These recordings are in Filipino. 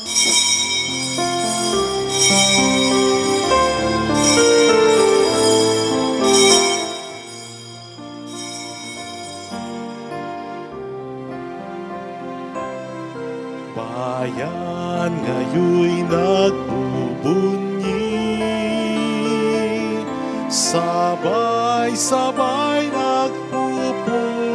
Bayan ngayon'y nagbubunyi, sabay-sabay nagpupuri.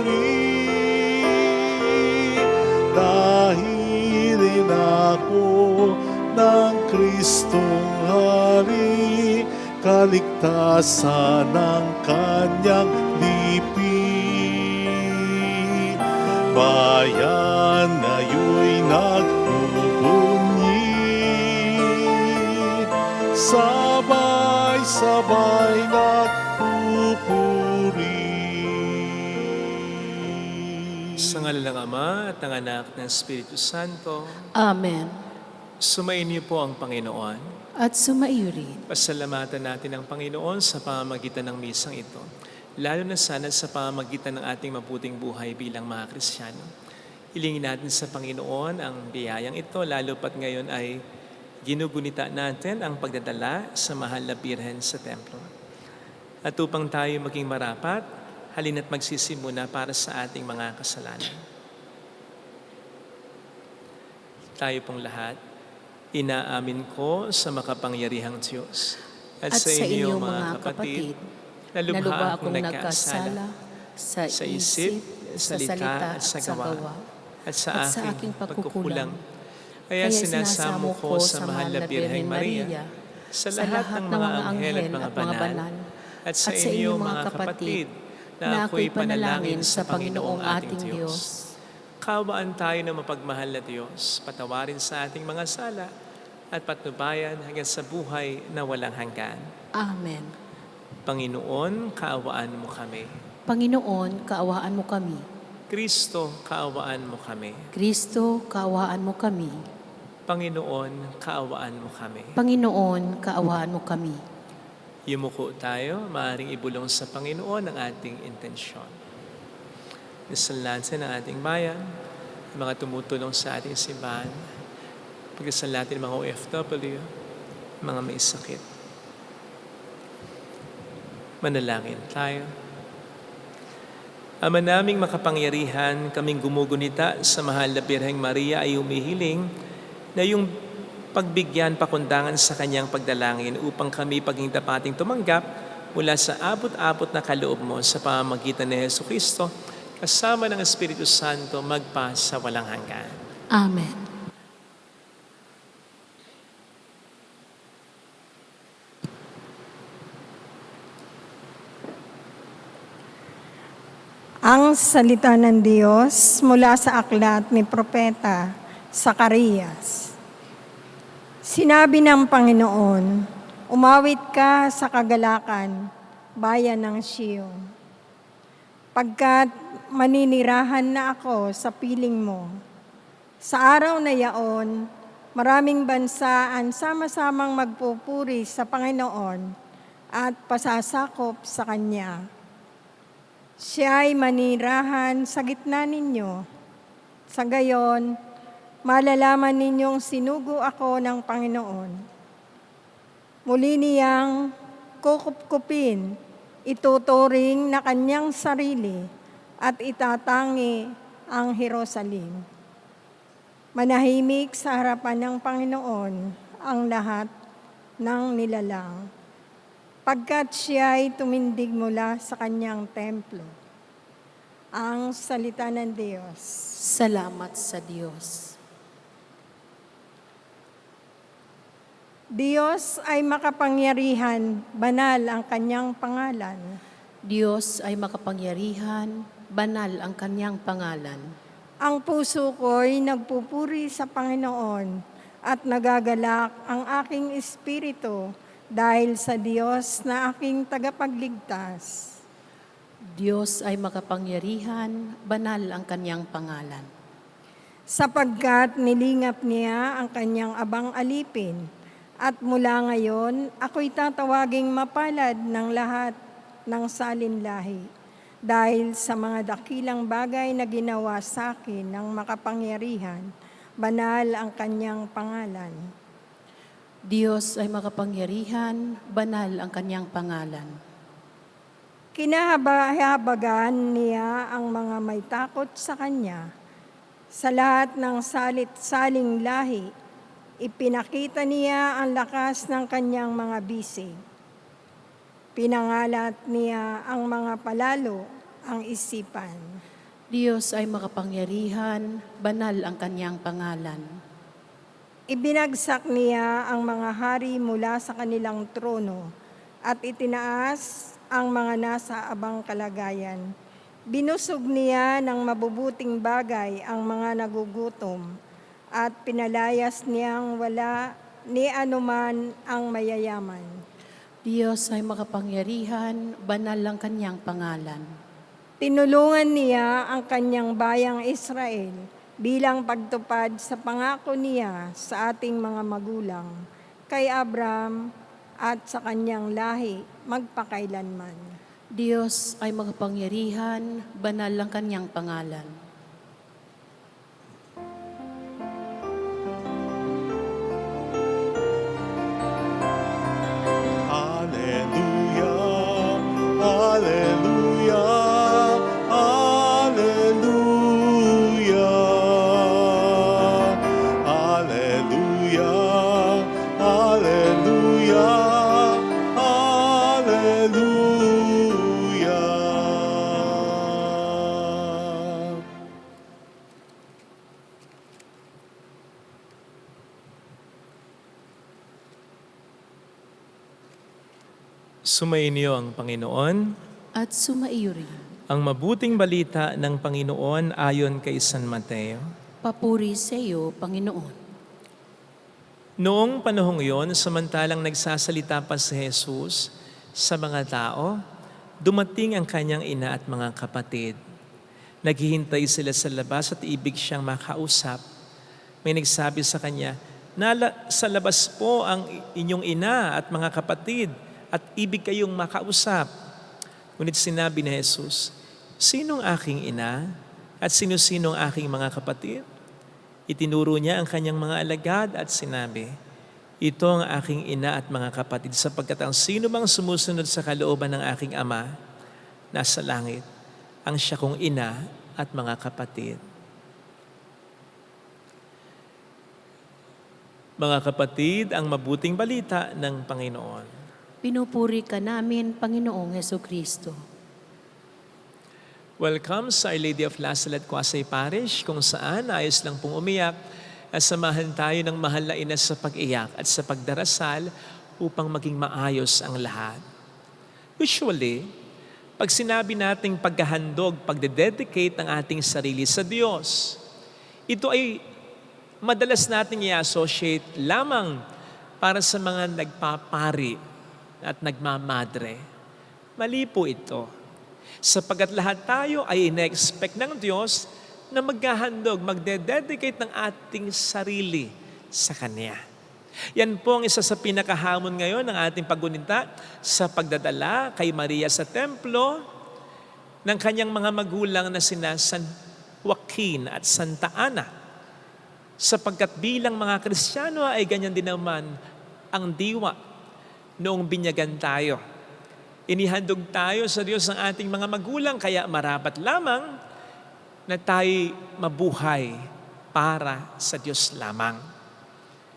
Dahil ako ng Kristong Hari, kaligtasan ng Kanyang lipi. Bayan ngayon'y nagbubunyi, sabay-sabay nagpupuri. Sa ngalan ng Ama at ng Anak ng Espiritu Santo, Amen. sumainyo po ang Panginoon. At sumaiyo rin. Pasalamatan natin ang Panginoon sa pamamagitan ng misang ito, lalo na sana sa pamamagitan ng ating mabuting buhay bilang mga Kristiyano. Hilingin natin sa Panginoon ang biyayang ito, lalo pat ngayon ay ginugunita natin ang pagdadala sa mahal na Birhen sa templo. At upang tayo maging marapat, halina't magsisimuna para sa ating mga kasalanan. Tayo pong lahat, inaamin ko sa makapangyarihang Diyos at sa inyo mga kapatid, na lubha akong nagkasala sa isip, salita at sa gawa, at sa aking pagkukulang. Kaya sinasamo ko sa mahal na Birheng Maria, sa lahat ng mga anghel at mga banal, at sa inyo mga kapatid, na ako'y panalangin sa Panginoong ating Diyos. Kaawaan tayo ng mapagmahal na Diyos, patawarin sa ating mga sala, at patnubayan hanggang sa buhay na walang hanggan. Amen. Panginoon, kaawaan mo kami. Panginoon, kaawaan mo kami. Kristo, kaawaan mo kami. Kristo, kaawaan mo kami. Panginoon, kaawaan mo kami. Panginoon, kaawaan mo kami. Yumuko tayo, maaaring ibulong sa Panginoon ang ating intensyon. Dasal natin ang ating bayan, mga tumutulong sa ating simbahan, pagdasal natin mga OFW, mga may sakit. Manalangin tayo. Ama naming makapangyarihan, kaming gumugunita sa mahal na Birheng Maria ay humihiling na yung pagbigyan pakundangan sa kanyang pagdalangin upang kami paging dapating tumanggap mula sa abot-abot na kaloob mo sa pamamagitan ni Jesucristo kasama ng Espiritu Santo magpa sa walang hanggan. Amen. Ang salita ng Diyos mula sa aklat ni Propeta Zacarias. Sinabi ng Panginoon, umawit ka sa kagalakan, bayan ng Siyon. Pagkat maninirahan na ako sa piling mo. Sa araw na yaon, maraming bansa ang sama-samang magpupuri sa Panginoon at pasasakop sa Kanya. Siya'y manirahan sa gitna ninyo. Sa gayon, malalaman ninyong sinugo ako ng Panginoon. Muli niyang kukupkupin, ituturing na kanyang sarili at itatangi ang Jerusalem. Manahimik sa harapan ng Panginoon ang lahat ng nilalang, pagkat siya'y tumindig mula sa kanyang templo. Ang salita ng Diyos. Salamat sa Diyos. Diyos ay makapangyarihan, banal ang kanyang pangalan. Diyos ay makapangyarihan, banal ang kanyang pangalan. Ang puso ko'y nagpupuri sa Panginoon at nagagalak ang aking espiritu dahil sa Diyos na aking tagapagligtas. Diyos ay makapangyarihan, banal ang kanyang pangalan. Sapagkat nilingap niya ang kanyang abang alipin, at mula ngayon ako'y tatawaging mapalad ng lahat ng salinlahi, dahil sa mga dakilang bagay na ginawa sa akin ng makapangyarihan, banal ang kanyang pangalan. Diyos ay makapangyarihan, banal ang kanyang pangalan. Kinahabagan niya ang mga may takot sa kanya. Sa lahat ng salit-saling lahi, ipinakita niya ang lakas ng kanyang mga bisig. Pinangalat niya ang mga palalo, ang isipan. Diyos ay makapangyarihan, banal ang kanyang pangalan. Ibinagsak niya ang mga hari mula sa kanilang trono at itinaas ang mga nasa abang kalagayan. Binusog niya ng mabubuting bagay ang mga nagugutom at pinalayas niyang wala ni anuman ang mayayaman. Diyos ay makapangyarihan, banal ang kanyang pangalan. Tinulungan niya ang kanyang bayang Israel bilang pagtupad sa pangako niya sa ating mga magulang, kay Abraham at sa kanyang lahi magpakailanman. Diyos ay makapangyarihan, banal ang kanyang pangalan. Hallelujah, hallelujah, hallelujah, hallelujah, hallelujah, hallelujah. Sumainyo ang Panginoon. At sumaiyo rin. Ang mabuting balita ng Panginoon ayon kay San Mateo. Papuri sa iyo, Panginoon. Noong panahong iyon, samantalang nagsasalita pa si Jesus sa mga tao, dumating ang kanyang ina at mga kapatid. Naghihintay sila sa labas at ibig siyang makausap. May nagsabi sa kanya, sa labas po ang inyong ina at mga kapatid at ibig kayong makausap. Ngunit sinabi ni Jesus, sinong aking ina at sino-sinong aking mga kapatid? Itinuro niya ang kanyang mga alagad at sinabi, ito ang aking ina at mga kapatid sapagkat ang sino mang sumusunod sa kalooban ng aking ama nasa langit, ang siya kong ina at mga kapatid. Mga kapatid, ang mabuting balita ng Panginoon. Pinupuri ka namin, Panginoong Hesukristo. Welcome sa Our Lady of La Salette Quasay Parish, kung saan ayos lang pong umiyak at samahan tayo ng mahal na ina sa pag-iyak at sa pagdarasal upang maging maayos ang lahat. Usually, pag sinabi nating paghahandog, pagdededicate ng ating sarili sa Diyos, ito ay madalas nating i-associate lamang para sa mga nagpapari at nagmamadre. Mali po ito. Sapagkat lahat tayo ay ina-expect ng Diyos na maghahandog, magdededicate ng ating sarili sa Kanya. Yan po ang isa sa pinakahamon ngayon ng ating paggunita sa pagdadala kay Maria sa templo ng kanyang mga magulang na sina San Joaquin at Santa Ana. Sapagkat bilang mga Kristiyano ay ganyan din naman ang diwa noong binyagan tayo. Inihandog tayo sa Diyos ng ating mga magulang, kaya marapat lamang na tayo mabuhay para sa Diyos lamang.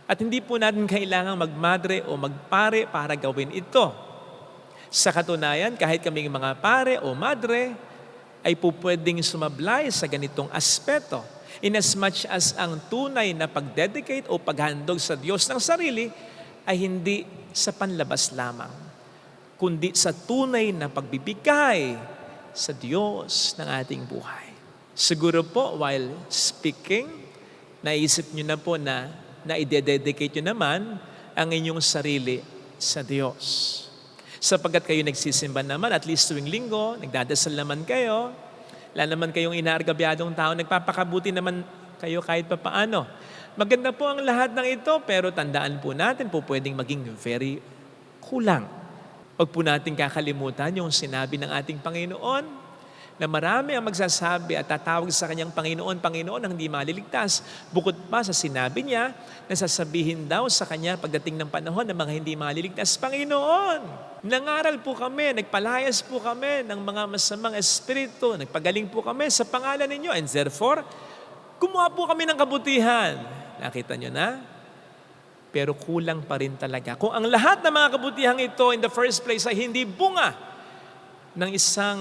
At hindi po natin kailangang magmadre o magpare para gawin ito. Sa katunayan, kahit kaming mga pare o madre, ay po pwedeng sumablay sa ganitong aspeto. Inasmuch as ang tunay na pagdedicate o paghandog sa Diyos ng sarili ay hindi sa panlabas lamang, kundi sa tunay na pagbibigay sa Diyos ng ating buhay. Siguro po, while speaking, naisip nyo na po na i-dedicate nyo naman ang inyong sarili sa Diyos. Sapagkat kayo nagsisimba naman, at least tuwing linggo, nagdadasal naman kayo, wala naman kayong inaargabyadong tao, nagpapakabuti naman kayo kahit pa paano. Maganda po ang lahat ng ito, pero tandaan po natin po pwedeng maging very kulang. Huwag po natin kakalimutan yung sinabi ng ating Panginoon na marami ang magsasabi at tatawag sa kanyang Panginoon, Panginoon, ang hindi maliligtas. Bukod pa sa sinabi niya na sasabihin daw sa kanya pagdating ng panahon ng mga hindi maliligtas, Panginoon, nangaral po kami, nagpalayas po kami ng mga masamang espiritu, nagpagaling po kami sa pangalan ninyo. And therefore, gumawa po kami ng kabutihan. Nakita nyo na? Pero kulang pa rin talaga. Kung ang lahat ng mga kabutihang ito in the first place ay hindi bunga ng isang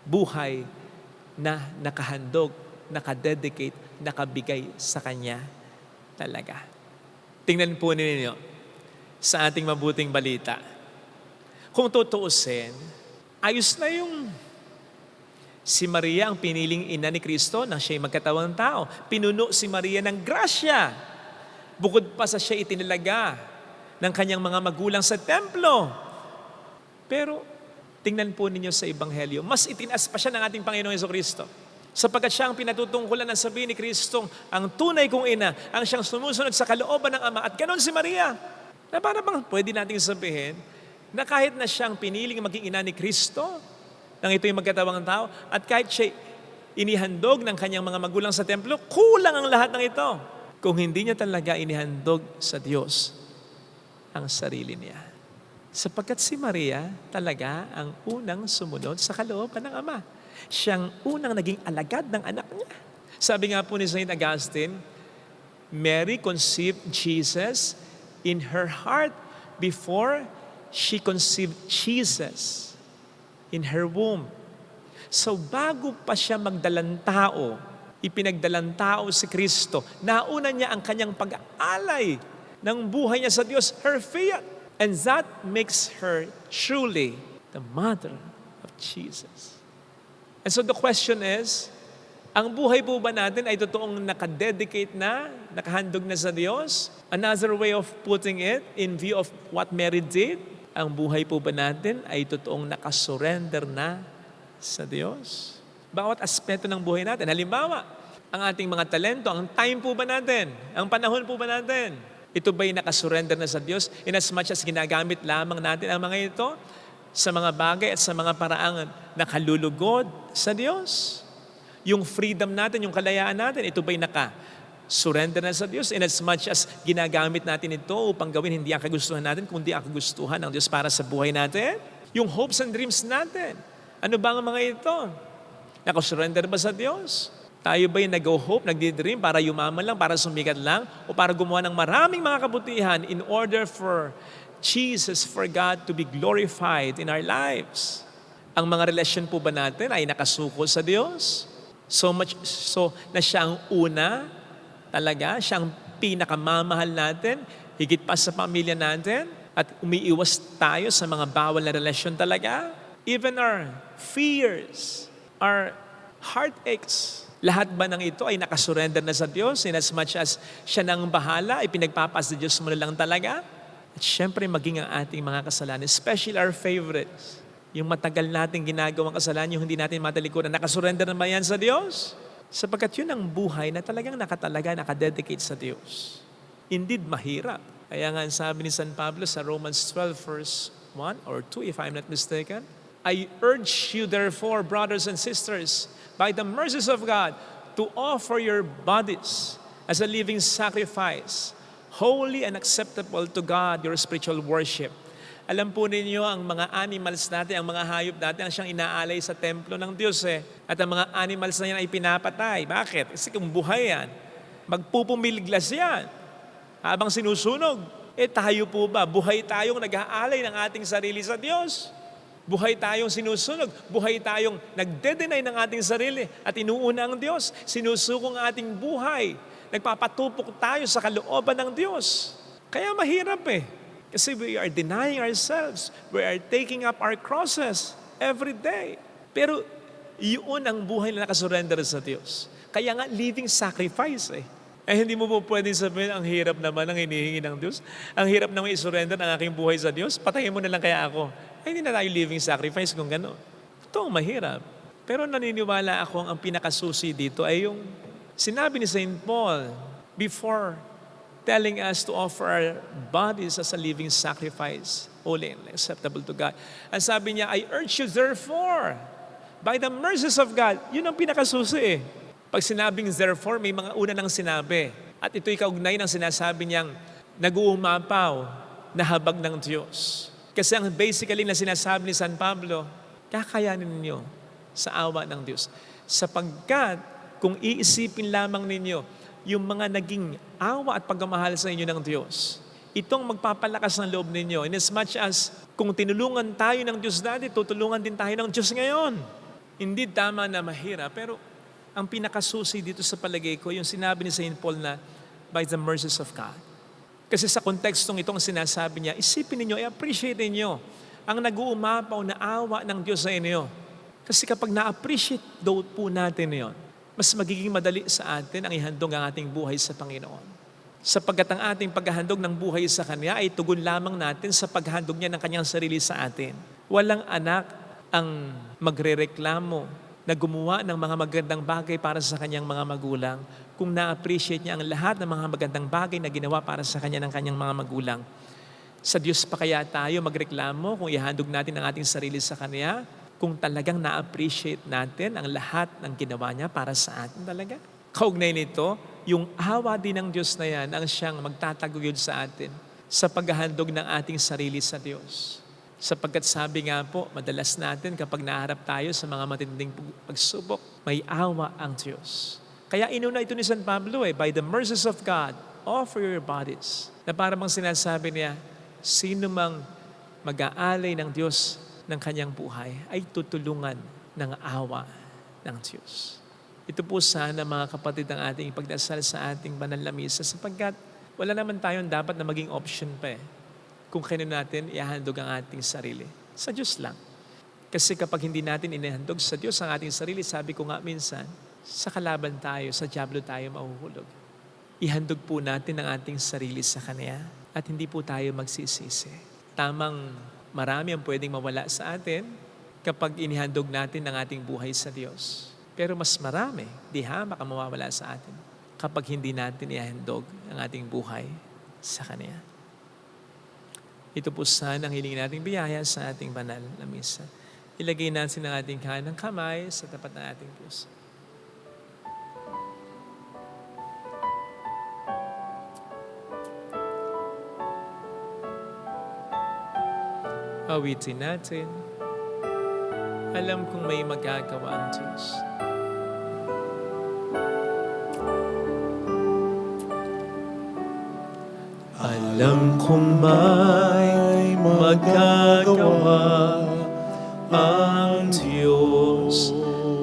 buhay na nakahandog, nakadedicate, nakabigay sa Kanya talaga. Tingnan po ninyo sa ating mabuting balita. Kung tutuusin, ayos na yung si Maria ang piniling ina ni Kristo nang siya'y magkatawang tao. Pinuno si Maria ng grasya. Bukod pa sa siya itinalaga ng kanyang mga magulang sa templo. Pero tingnan po ninyo sa Ebanghelyo, mas itinaas pa siya ng ating Panginoong Jesucristo. Sapagkat siya ang pinatutungkulan ng sabihin ni Kristo, ang tunay kong ina, ang siyang sumusunod sa kalooban ng Ama. At ganon si Maria. Na para bang pwede nating sabihin na kahit na siyang piniling maging ina ni Kristo, nang ito'y magkatawang tao, at kahit siya inihandog ng kanyang mga magulang sa templo, kulang ang lahat ng ito. Kung hindi niya talaga inihandog sa Diyos ang sarili niya. Sapagkat si Maria talaga ang unang sumunod sa kalooban ng Ama. Siyang unang naging alagad ng anak niya. Sabi nga po ni St. Augustine, Mary conceived Jesus in her heart before she conceived Jesus in her womb. So bago pa siya magdalang tao, ipinagdalang tao si Kristo, nauna niya ang kanyang pag-aalay ng buhay niya sa Diyos, her fiat. And that makes her truly the mother of Jesus. And so the question is, ang buhay po ba natin ay totoong nakadedicate na, nakahandog na sa Diyos? Another way of putting it, in view of what Mary did, ang buhay po ba natin ay totoong nakasurrender na sa Diyos? Bawat aspeto ng buhay natin. Halimbawa, ang ating mga talento, ang time po ba natin? Ang panahon po ba natin? Ito ba'y nakasurrender na sa Diyos? In as much as ginagamit lamang natin ang mga ito sa mga bagay at sa mga paraang nakalulugod sa Diyos? Yung freedom natin, yung kalayaan natin, ito ba'y naka-surrender na sa Diyos? In as much as ginagamit natin ito upang gawin hindi ang kagustuhan natin, kundi ang kagustuhan ng Diyos para sa buhay natin? Yung hopes and dreams natin, ano ba ang mga ito? Nakasurrender ba sa Diyos? Tayo ba'y nag-hope, nagdi-dream para yumaman lang, para sumikat lang, o para gumawa ng maraming mga kabutihan in order for Jesus, for God to be glorified in our lives? Ang mga relasyon po ba natin ay nakasuko sa Diyos? So much so na siya ang una talaga, siya ang pinakamamahal natin, higit pa sa pamilya natin, at umiiwas tayo sa mga bawal na relasyon talaga. Even our fears, our heartaches, lahat ba ng ito ay nakasurrender na sa Diyos in as much as siya nang bahala, ipinagpapas sa Diyos mo na lang talaga? At syempre maging ang ating mga kasalanan, especially our favorites, yung matagal nating ginagawang kasalanan, yung hindi natin matalikuran, nakasurrender na ba yan sa Diyos? Sapagkat yun ang buhay na talagang nakadedicate sa Diyos. Indeed, mahirap. Kaya nga sabi ni San Pablo sa Romans 12 verse 1 or 2 if I'm not mistaken, I urge you therefore, brothers and sisters, by the mercies of God, to offer your bodies as a living sacrifice, holy and acceptable to God, your spiritual worship. Alam po ninyo, ang mga animals natin, ang mga hayop natin, ang siyang inaalay sa templo ng Diyos eh. At ang mga animals na yan ay pinapatay. Bakit? Kasi kung buhay yan, magpupumiliglas yan. Habang sinusunog, tayo po ba? Buhay tayong nag-aalay ng ating sarili sa Diyos. Buhay tayong sinusunog. Buhay tayong nagde-deny ng ating sarili at inuuna ang Diyos. Sinusuko ang ating buhay. Nagpapatupok tayo sa kalooban ng Diyos. Kaya mahirap eh. Kasi we are denying ourselves. We are taking up our crosses every day. Pero yun ang buhay na nakasurrender sa Diyos. Kaya nga, living sacrifice eh. Hindi mo po pwedeng sabihin, ang hirap naman ang hinihingi ng Diyos. Ang hirap naman isurrender ang aking buhay sa Diyos. Patayin mo na lang kaya ako. Hindi na tayo living sacrifice kung gano'n. Ito ang mahirap. Pero naniniwala ako ang pinakasusi dito ay yung sinabi ni St. Paul before telling us to offer our bodies as a living sacrifice, holy and acceptable to God. Ang sabi niya, I urge you therefore, By the mercies of God, yun ang pinakasusi eh. Pag sinabing therefore, may mga una nang sinabi. At ito'y kaugnay ng sinasabi niyang nag-uumapaw na habag ng Diyos. Kasi ang basically na sinasabi ni San Pablo, kakayanin ninyo sa awa ng Diyos. Sapagkat kung iisipin lamang ninyo yung mga naging awa at pagmamahal sa inyo ng Diyos, itong magpapalakas ng loob ninyo. In as much as kung tinulungan tayo ng Diyos dati, tutulungan din tayo ng Diyos ngayon. Hindi tama na mahirap, pero ang pinakasusi dito sa palagay ko, yung sinabi ni St. Paul na by the mercies of God. Kasi sa kontekstong itong sinasabi niya, isipin ninyo, i-appreciate ninyo ang nag-uumapaw na awa ng Diyos sa inyo. Kasi kapag na-appreciate daw po natin yon, mas magiging madali sa atin ang ihandog ang ating buhay sa Panginoon. Sapagkat ang ating paghahandog ng buhay sa Kanya ay tugon lamang natin sa paghandog niya ng Kanyang sarili sa atin. Walang anak ang magrereklamo na gumawa ng mga magandang bagay para sa kanyang mga magulang kung na-appreciate niya ang lahat ng mga magandang bagay na ginawa para sa kanya ng kanyang mga magulang. Sa Diyos pa kaya tayo magreklamo kung ihandog natin ang ating sarili sa Kanya kung talagang na-appreciate natin ang lahat ng ginawa niya para sa atin talaga? Kaugnay nito, yung awa din ng Diyos na yan ang siyang magtataguyod sa atin sa paghahandog ng ating sarili sa Diyos. Sapagkat sabi nga po, madalas natin kapag naharap tayo sa mga matinding pagsubok, may awa ang Diyos. Kaya inuna ito ni San Pablo by the mercies of God, offer your bodies. Na parang sinasabi niya, sino mang mag-aalay ng Diyos ng kanyang buhay ay tutulungan ng awa ng Diyos. Ito po sana mga kapatid ang ating ipagdasal sa ating banal na misa sapagkat wala naman tayong dapat na maging option pa kung kailan natin ihandog ang ating sarili. Sa Diyos lang. Kasi kapag hindi natin inihandog sa Diyos ang ating sarili, sabi ko nga minsan, sa kalaban tayo, sa dyablo tayo mahuhulog. Ihandog po natin ang ating sarili sa Kanya at hindi po tayo magsisisi. Tamang marami ang pwedeng mawala sa atin kapag inihandog natin ang ating buhay sa Diyos. Pero mas marami, di hamak ang mawawala sa atin kapag hindi natin ihandog ang ating buhay sa Kanya. Ito po sana ang hiling nating biyaya sa ating banal na misa. Ilagay natin ang ating kanang kamay sa tapat ng ating puso. Awitin natin. Alam kong may magagawa ang Diyos. Alam kong may magagawa ang Diyos.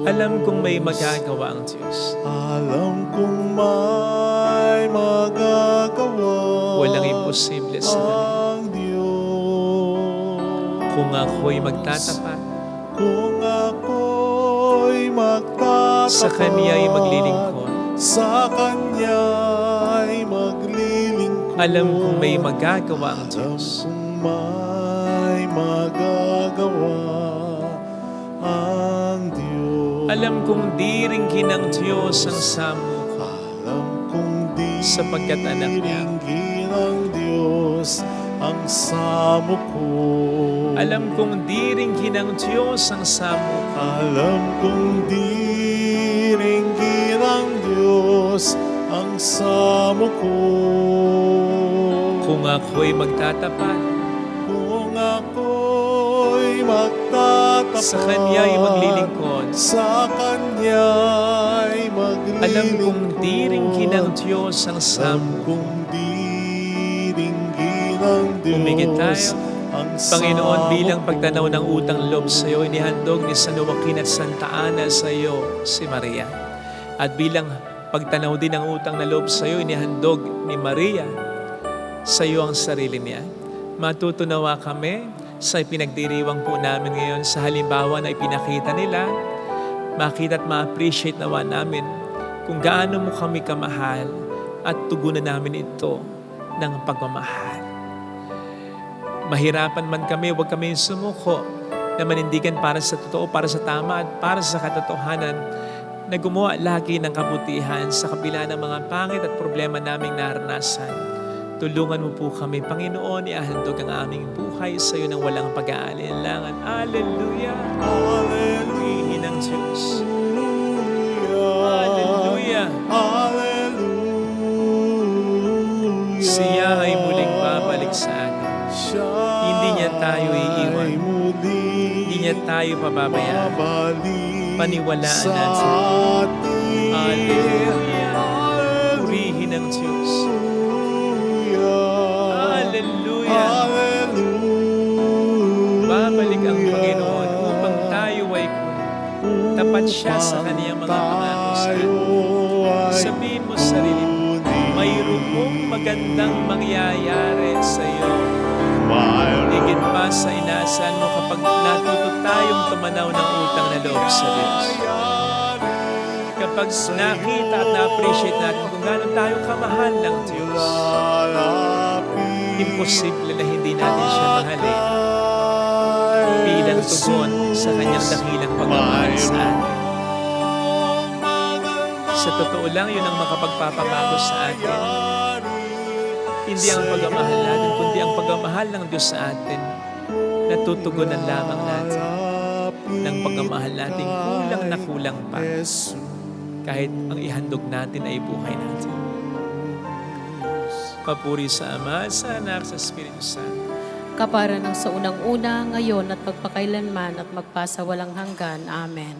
Alam kong may magagawa ang Diyos. Alam kong may magagawa Walang imposible sa Kanya. ang Diyos. Kung ako'y magtatapat, Kung ako'y magtatapat sa Kanya'y maglilingkod. Sa Kanya'y maglilingkod. Alam kong may magagawa ang Alam Diyos. kong may magagawa ang Diyos. Alam kong diringgin ng Diyos ang samo ko. Alam kong Sapagkat anak niya. diringgin ng Diyos ang samo ko. Alam kong diringgin ng Diyos ang samo ko. Alam kong diringgin ng Diyos ang samo ko. Kung ako'y magtatapat, Kung ako'y magtatapat sa Kanya'y maglilingkod. Sa Kanya'y maglilingkod. Alam kong diringgin ng Diyos ang Alam samo ko. kong diringgin ng Diyos Umigit tayo. ang Panginoon, samo bilang ko. pagtanaw ng utang loob sa iyo, inihandog ni San Joaquin at Santa Ana sa iyo si Maria. At bilang pagtanaw din ng utang na loob sa iyo, inihandog ni Maria sa iyo ang sarili niya. Matutunawa kami sa pinagdiriwang po namin ngayon sa halimbawa na ipinakita nila. Makita at ma-appreciate nawa namin kung gaano mo kami kamahal at tugunan namin ito ng pagmamahal. Mahirapan man kami, huwag kami sumuko na manindigan para sa totoo, para sa tama at para sa katotohanan na gumawa lagi ng kabutihan sa kabila ng mga pangit at problema naming naranasan. Tulungan mo po kami, Panginoon, ihahandog ang aming buhay sa iyo ng walang pag-aalinlangan. Hallelujah! Purihin ng Diyos. Hallelujah! Hallelujah. Siya ay muling babalik sa atin. Hindi niya tayo iiwan. Hindi niya tayo pababayaan. Paniwalaan natin. Hallelujah! Purihin ng Diyos. Hallelujah! Babalik ang Panginoon upang tayo ay tapat siya sa kaniyang mga pangako sa atin. Sabihin mo sa sarili mo, mayroong magandang mangyayari sa iyo. Higit pa sa inaasahan mo kapag natuto tayong tumanaw ng utang na loob sa Diyos. Kapag nakita at na-appreciate natin kung gano'n tayo kamahal ng Diyos, imposible na hindi natin siya mahalin bilang tugon sa kanyang dakilang pagmamahal sa atin. Sa totoo lang, yun ang makapagpapabago sa atin. Hindi ang pagmamahal natin, kundi ang pagmamahal ng Diyos sa atin. Natutugunan lamang natin ng pagmamahal natin kulang na kulang pa. Kahit ang ihandog natin ay buhay natin. Papuri sa Ama, sa Anak, sa Espiritu Santo. Kapara ng sa unang-una, ngayon at magpakailanman at magpasawalang hanggan. Amen.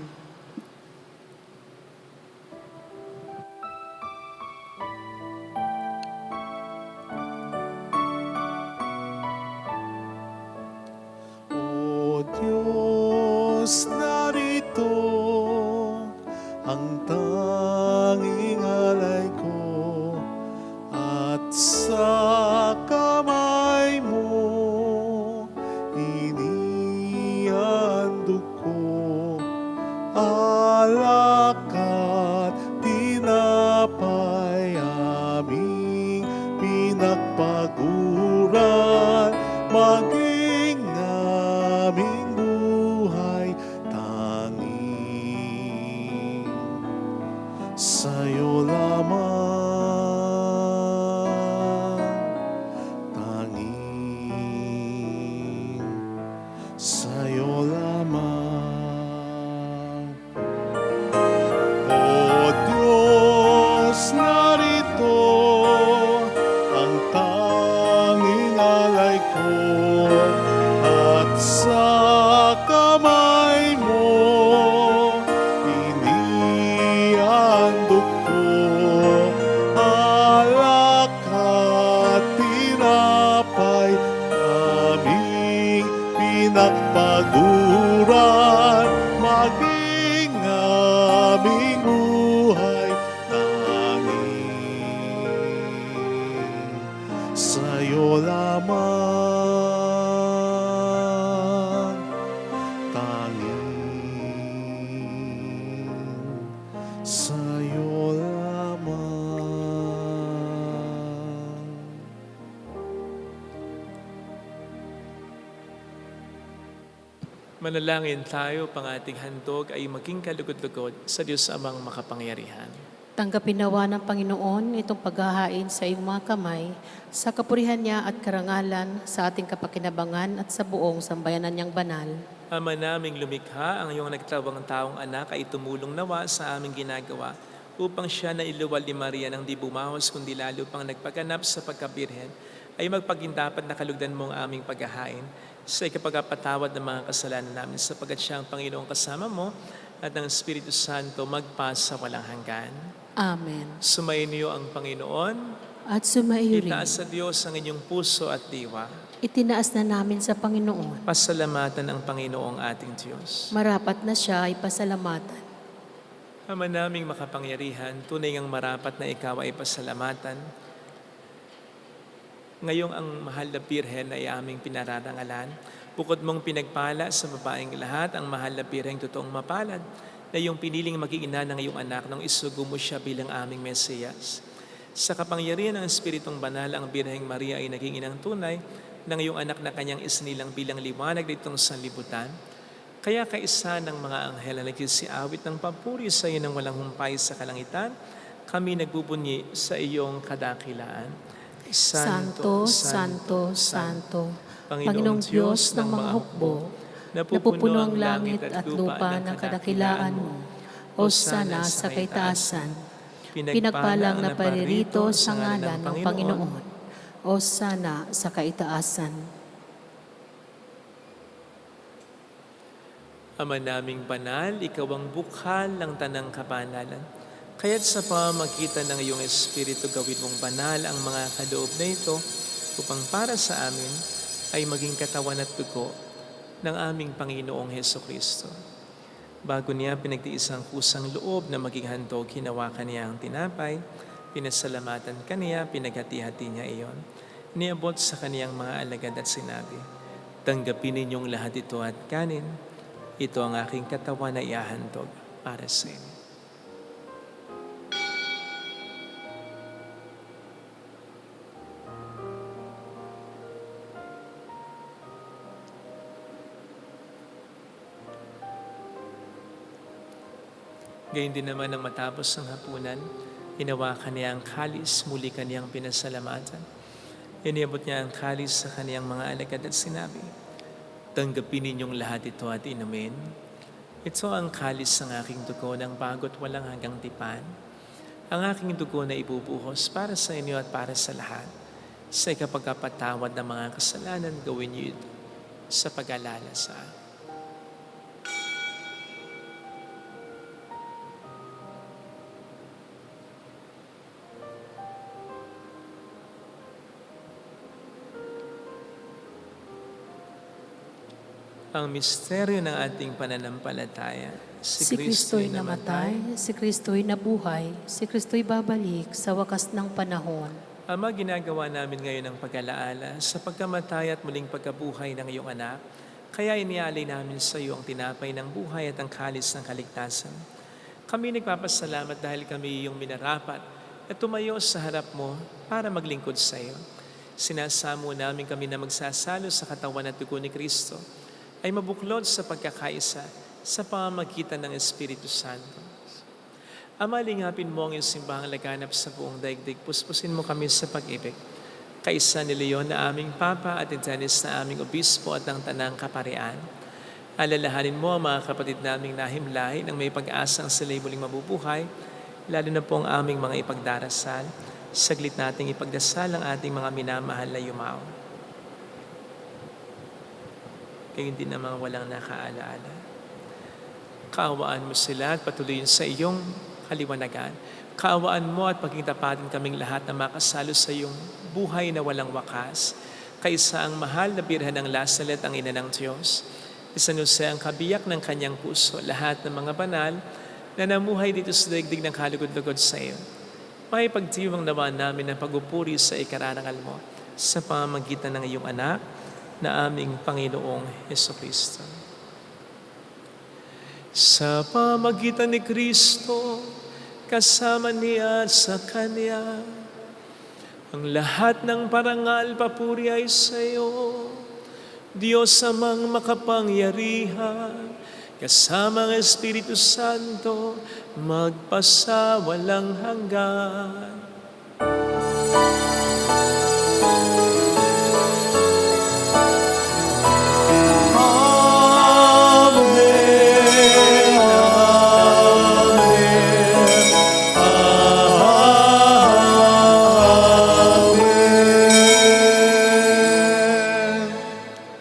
O Diyos, narito ang tanging alay ko at sa kamay mo inihandog ko alak at tinapay aming pinagpaguran maging aming buhay tanging sa'yo lamang, tanging sa'yo lamang. O Diyos, narito ang tanging alay ko at sa kamay mo inihandog ko alak at tinapay aming pinagpaguran maging aming buhay tanging sa'yo lamang, tanging sa'yo lamang. Manalangin tayo, pang ating handog ay maging kalugod-lugod sa Diyos Amang makapangyarihan. Tanggapin nawa ng Panginoon itong paghahain sa iyong mga kamay, sa kapurihan niya at karangalan, sa ating kapakinabangan at sa buong sambayanan niyang banal. Ama naming lumikha, ang iyong nagtawang taong anak ay tumulong nawa sa aming ginagawa upang siya na iluwal ni Maria ng di bumahos kundi lalo pang nagpaganap sa pagkabirhen ay magpagindapat na kalugdan mo ang aming paghahain sa ikapagpatawad ng mga kasalanan namin sapagat siya ang Panginoong kasama mo at ang Espiritu Santo magpasa walang hanggan. Amen. Sumayin niyo ang Panginoon, At sumaiyo rin, itaas sa Diyos ang inyong puso at diwa. itinaas na namin sa Panginoon. Pasalamatan ang Panginoong ating Diyos. Marapat na siya ay pasalamatan. Ama naming makapangyarihan, tunay ngang marapat na ikaw ay pasalamatan. Ngayong ang mahal na Birhen ay aming pinararangalan. Bukod mong pinagpala sa babaeng lahat, ang mahal na Birhen totoong mapalad na iyong piniling maging ina ng iyong anak nang isugo mo siya bilang aming Mesiyas. Sa kapangyarihan ng Espiritong Banal, ang Birheng Maria ay naging inang tunay ng iyong anak na kanyang isinilang bilang liwanag ditong sanlibutan. Kaya kaisa ng mga anghel na nagsisiawit ng papuri sa iyo ng walang humpay sa kalangitan, kami nagbubunyi sa iyong kadakilaan. Santo, Santo, Santo, Panginoong Diyos ng mga hukbo, napupuno ang langit at lupa ng kadakilaan mo. Hosana sa kaitaasan. Pinagpalang na paririto sa ngalan ng Panginoon. Hosana sa kaitaasan. Ama naming banal, ikaw ang bukhal ng tanang kabanalan. Kaya't sa pamamagitan ng iyong Espiritu gawin mong banal ang mga kaloob na ito upang para sa amin ay maging katawan at dugo ng aming Panginoong Hesukristo. Bago niya pinagtiis ang kusang loob na maging handog, hinawakan niya ang tinapay, pinasalamatan kaniya, pinaghati-hati niya iyon. Niabot sa kaniyang mga alagad at sinabi, "Tanggapin ninyong lahat ito at kanin. Ito ang aking katawan na iahandog para sa inyo." Gayun din naman nang matapos ang hapunan, hinawakan niya ang kalis, muli kaniyang pinasalamatan. Iniabot niya ang kalis sa kaniyang mga alagad at sinabi, "Tanggapin ninyong lahat ito at inumin. Ito ang kalis ng aking dugo ng bago't walang hanggang tipan. Ang aking dugo na ibubuhos para sa inyo at para sa lahat. Sa ikapagpatawad ng mga kasalanan, gawin niyo ito sa pag-alala sa akin." Ang misteryo ng ating pananampalataya. Si Kristo'y namatay, si Kristo'y nabuhay, si Kristo'y babalik sa wakas ng panahon. Ama, ginagawa namin ngayon ang pag-alaala sa pagkamatay at muling pagkabuhay ng iyong anak. Kaya inialay namin sa iyo ang tinapay ng buhay at ang kalis ng kaligtasan. Kami nagpapasalamat dahil kami iyong minarapat at tumayo sa harap mo para maglingkod sa iyo. Sinasamo namin kami na magsasalo sa katawan at dugo ni Kristo ay mabuklod sa pagkakaisa sa pamamagitan ng Espiritu Santo. Ama, lingapin mo ang iyong simbahang laganap sa buong daigdig. Puspusin mo kami sa pag-ibig. Kaisa ni Leon na aming Papa at ni Dennis na aming Obispo at ng Tanang Kaparian. Alalahanin mo ang mga kapatid naming nahimlay nang may pag-asang sila'y muling mabubuhay, lalo na po ang aming mga ipagdarasal. Saglit nating ipagdasal ang ating mga minamahal na yumao. Kaya hindi naman walang nakaalaala. Kaawaan mo sila at patuloyin sa iyong kaliwanagan. Kaawaan mo at pagkitapatin kaming lahat na makasalo sa iyong buhay na walang wakas. Kaisa ang mahal na birhen ng Lasalet, ang ina ng Diyos. San Jose ang kabiyak ng kanyang puso, lahat ng mga banal na namuhay dito sa daigdig ng kalugod-lugod sa iyo. Makipagdiwang nawa namin ang pagupuri sa ikararangal mo sa pamamagitan ng iyong anak na aming Panginoong Hesukristo. Sa pamamagitan ni Kristo, kasama niya sa Kanya, ang lahat ng parangal papuri ay sa iyo, Diyos amang makapangyarihan, kasama ang Espiritu Santo, magpasawalang hanggan.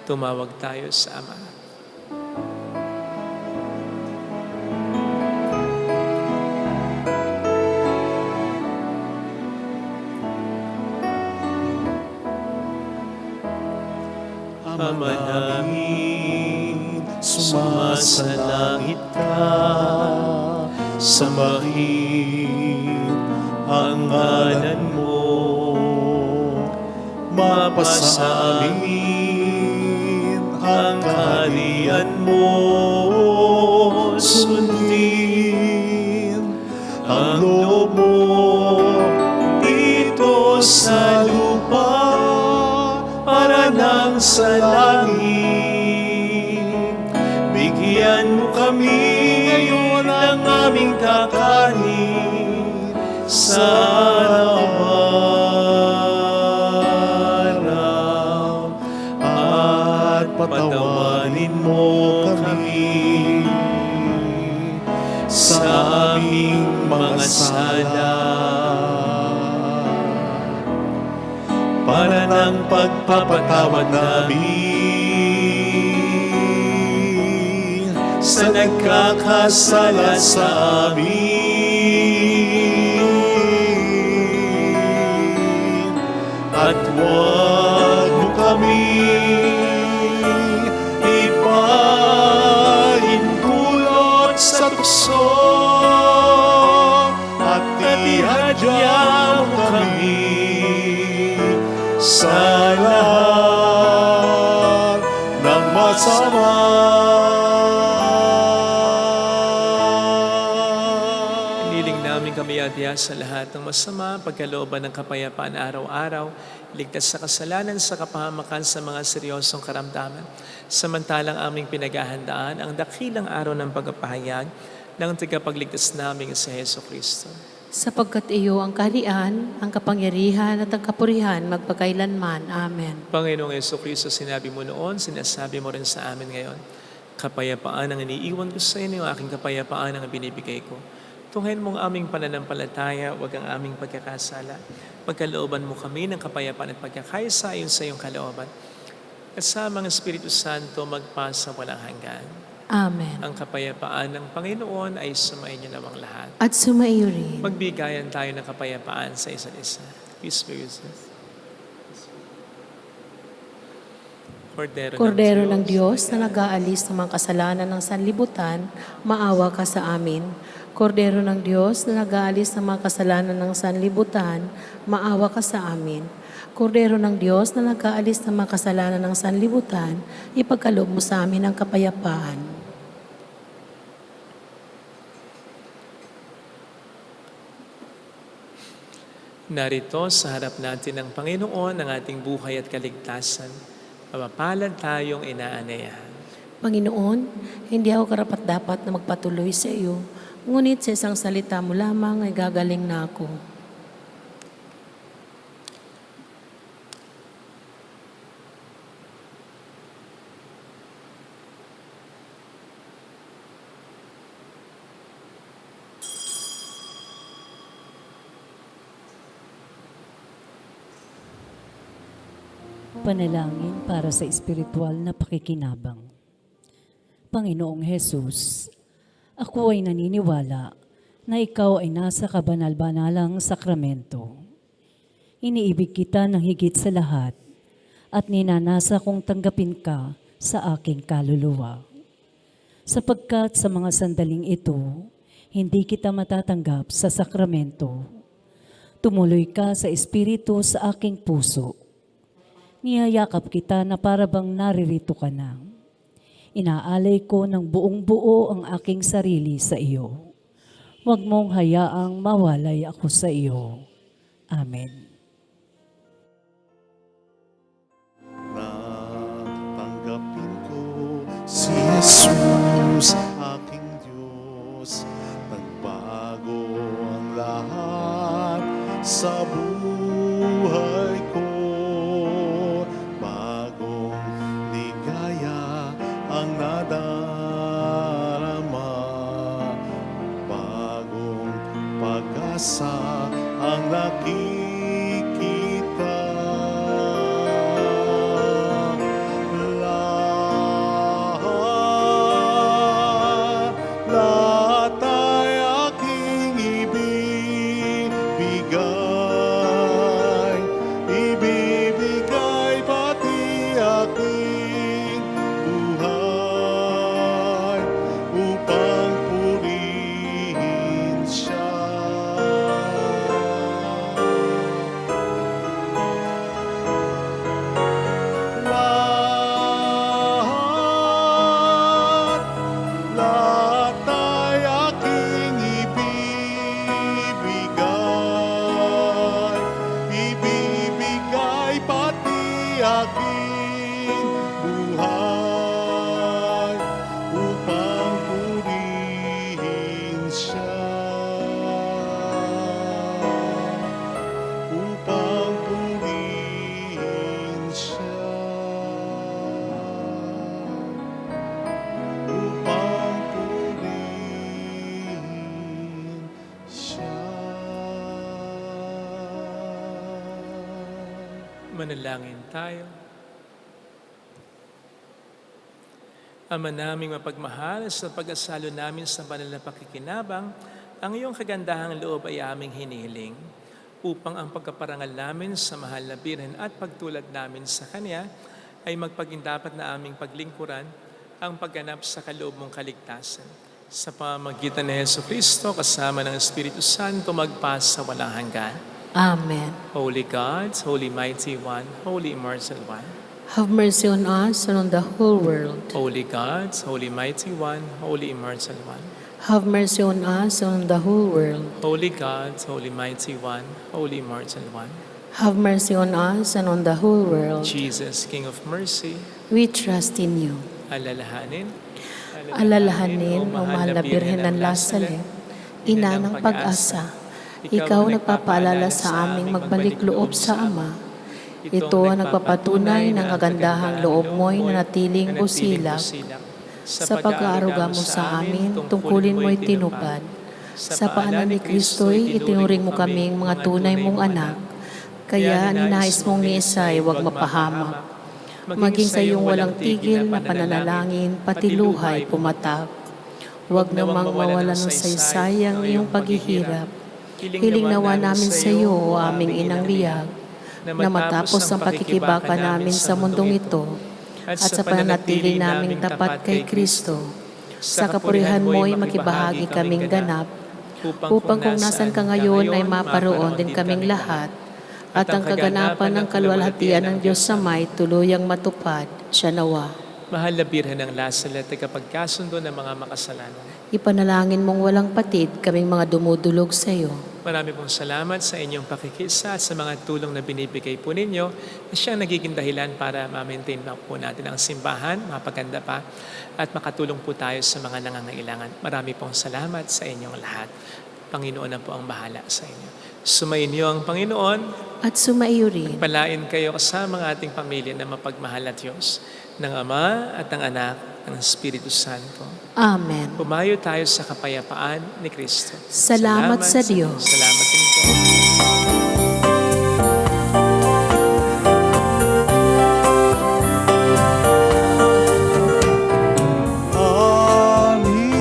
Tumawag tayo sa Ama. Ama namin, sumasalangit ka, sambahin ang ngalan mo, mapasa amin ang kaharian mo, sundin ang loob mo dito sa lupa para nang sa langit. Bigyan mo kami ngayon ng aming kakanin sa araw. sala para ng pagpapatawad namin sa nagkakasala sa amin. At huwag mo kami ipahintulot sa tukso at ihadya mo kami sa lahat ng masama. Hiniling namin kami adya sa lahat ng masama, pagkalooban ng kapayapaan araw-araw, ligtas sa kasalanan, sa kapahamakan, sa mga seryosong karamdaman. Samantalang aming pinaghahandaan ang dakilang araw ng pagpapahayag ng tagapagligtas namin sa Heso Kristo. Sapagkat iyo ang kaharian, ang kapangyarihan at ang kapurihan magpakailanman. Amen. Panginoong Heso Kristo, sinabi mo noon, sinasabi mo rin sa amin ngayon, kapayapaan ang iniiwan ko sa inyo, aking kapayapaan ang binibigay ko. Tunghayin mo ang aming pananampalataya, huwag ang aming pagkakasala. Pagkalooban mo kami ng kapayapaan at pagkakaisa ayon sa iyong kalooban. At sa mga Espiritu Santo magpasa walang hanggan. Amen. Ang kapayapaan ng Panginoon ay sumainyo namang lahat. At sumaiyo rin. Magbigayan tayo ng kapayapaan sa isa't isa. Peace be with you. Kordero ng Diyos na nag-aalis ng mga kasalanan ng sanlibutan, maawa ka sa amin. Kordero ng Diyos na nag-aalis ng mga kasalanan ng sanlibutan, maawa ka sa amin. Kordero ng Diyos na nag-aalis ng mga kasalanan ng sanlibutan, ipagkaloob mo sa amin ang kapayapaan. Narito sa harap natin ng Panginoon ang ating buhay at kaligtasan. Mapapalad tayong inaanayahan. Panginoon, hindi ako karapat-dapat na magpatuloy sa iyo, ngunit sa isang salita mo lamang ay gagaling na ako. Panalangin para sa espiritual na pakikinabang. Panginoong Hesus, ako ay naniniwala na ikaw ay nasa kabanal-banalang sakramento. Iniibig kita ng higit sa lahat at ninanasa kong tanggapin ka sa aking kaluluwa. Sapagkat sa mga sandaling ito, hindi kita matatanggap sa sakramento. Tumuloy ka sa espiritu sa aking puso. Niyayakap kita na para bang naririto ka na. Inaalay ko ng buong buo ang aking sarili sa iyo. Huwag mong hayaang mawalay ako sa iyo. Amen. Natanggapin ko si Jesus, aking Diyos. Nagbago ang lahat sa buhay ko. Bagong ligaya ang nadarama. Bagong pag-asa ang nakikita. Lahat ay aking ibibigay. Ibibigay pati aking buhay upang purihin siya. Manalangin tayo. Ama naming mapagmahal, sa pag-asalo namin sa banal na pakikinabang, ang iyong kagandahang loob ay aming hinihiling upang ang pagkaparangal namin sa mahal na Birhen at pagtulad namin sa Kanya ay magpagindapat na aming paglingkuran ang pagganap sa kaloob mong kaligtasan. Sa pamamagitan ni Jesucristo kasama ng Espiritu Santo magpas sa walang hanggan. Amen. Holy God, Holy Mighty One, Holy Immortal One. Have mercy on us and on the whole world. Holy God, Holy Mighty One, Holy Immortal One. Have mercy on us and on the whole world. Holy God, Holy Mighty One, Holy Immortal One. Have mercy on us and on the whole world. Jesus, King of Mercy, We trust in you. alalahanin. Alalahanin, O mahal na Birhen ng Lasalet, ina ng pag-asa, ikaw nagpapaalala sa aming magbalik loob sa Ama. Ito ang nagpapatunay ng kagandahang loob mo'y nanatiling busilak. Sa pag-aaruga mo sa amin, tungkulin mo'y tinupad. Sa paanan ni Kristo'y itinuring mo kaming mga tunay mong anak. Kaya ninais mong ni Isay huwag mapahamak. Maging sa iyong walang tigil na pananalangin, pati luhay pumatak. Huwag namang mawalan ng saysay ang iyong paghihirap. Hiling nawa namin sa iyo, o aming inang liyag, na matapos ang pakikibaka namin sa mundong ito at sa pananatili naming tapat kay Kristo, sa kapurihan mo'y makibahagi kaming ganap, upang kung nasan ka ngayon ay maparoon din kaming lahat, at ang kaganapan ng kaluwalhatian ng Diyos sa may tuluyang matupad, siya nawa. Mahal na Birhen ng Lasalet, kapagkasundo ng mga makasalanan. Ipanalangin mong walang patid kaming mga dumudulog sa iyo. Marami pong salamat sa inyong pakikisa at sa mga tulong na binibigay po ninyo na siyang nagiging dahilan para ma-maintain po natin ang simbahan, mapaganda pa, at makatulong po tayo sa mga nangangailangan. Marami pong salamat sa inyong lahat. Panginoon na po ang bahala sa inyo. Sumainyo ang Panginoon. At sumaiyo rin. Palain kayo kasama ng ating pamilya na mapagmahal at Diyos, ng Ama at ng Anak, ng Espiritu Santo. Amen. Pumayo tayo sa kapayapaan ni Kristo. Salamat sa Diyos. Salamat din po. Aming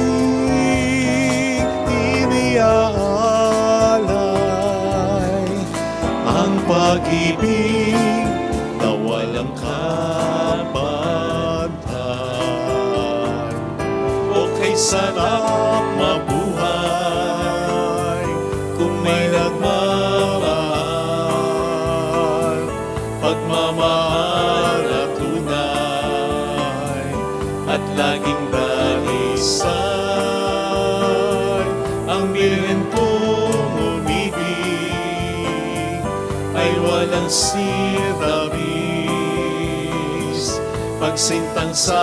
iniaalay ang pag-ibig na walang kabantay. O kay sarap mabuhay kung may nagmamahal, pagmamahal at tunay at laging dahisay. Ang Birhen kong umibig ay walang sirabis, pagsintang sa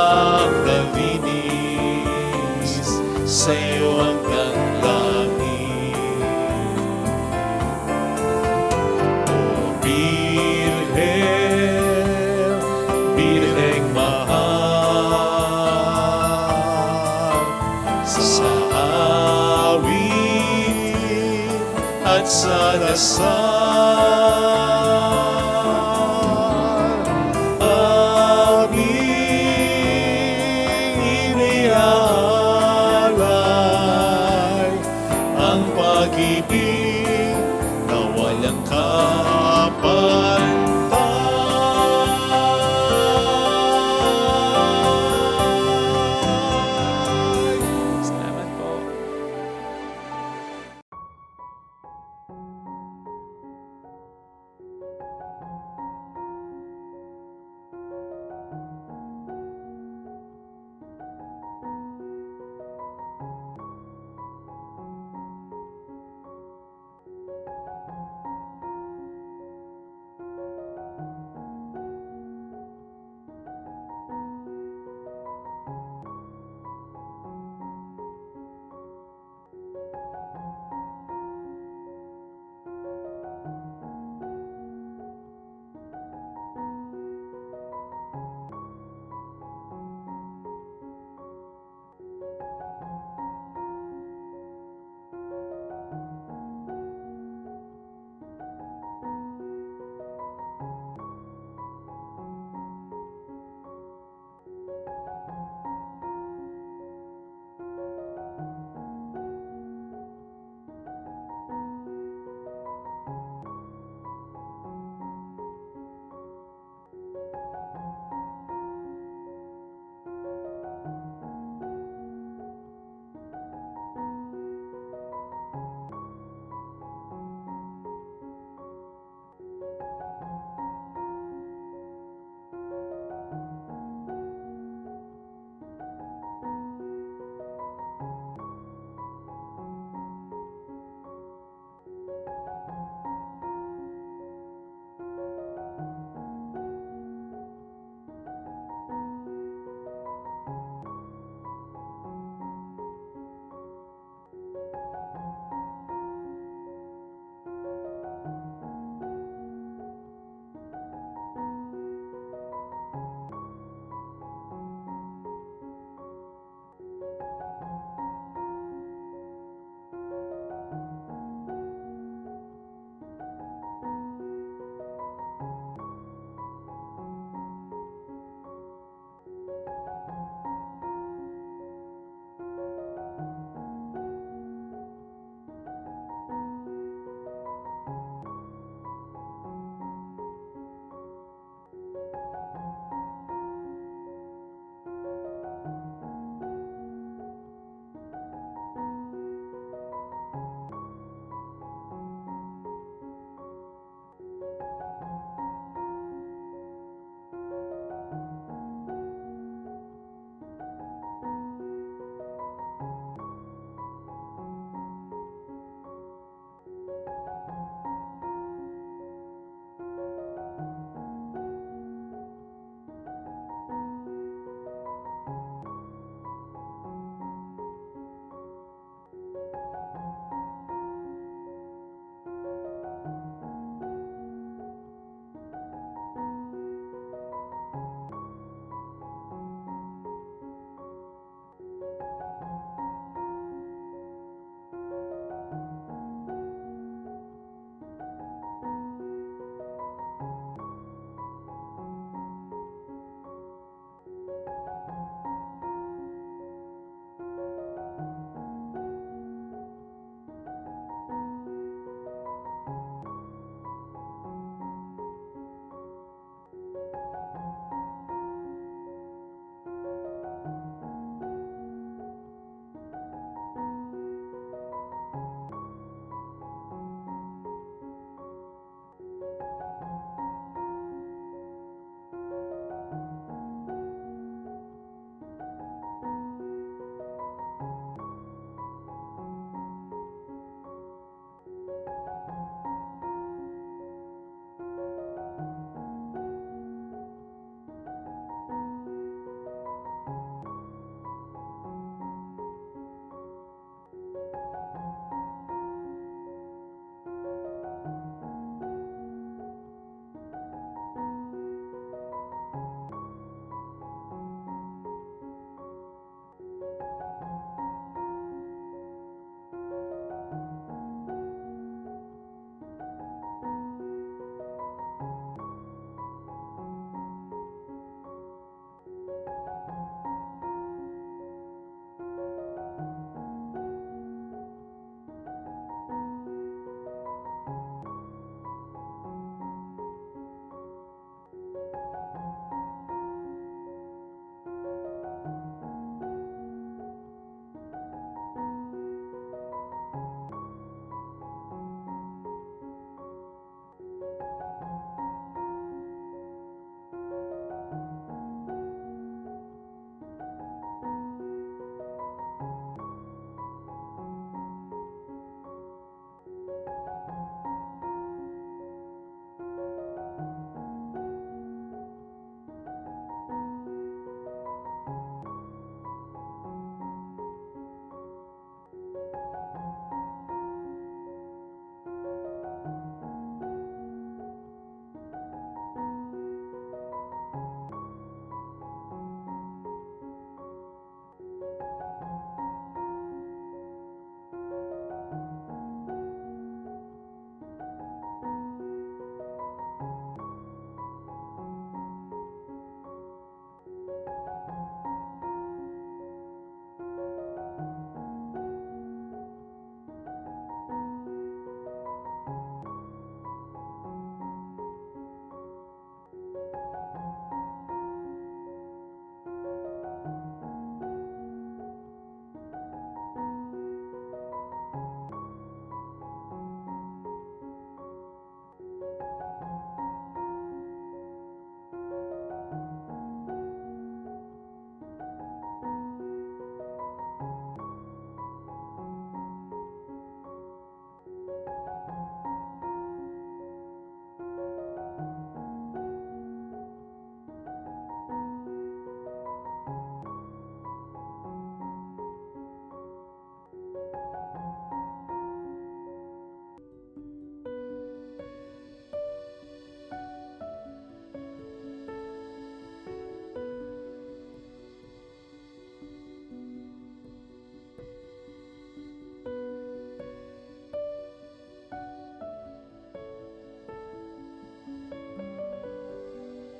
dalinis sa iyo hanggang langit. O Birhen, Birheng mahal, sa awit at sa dasal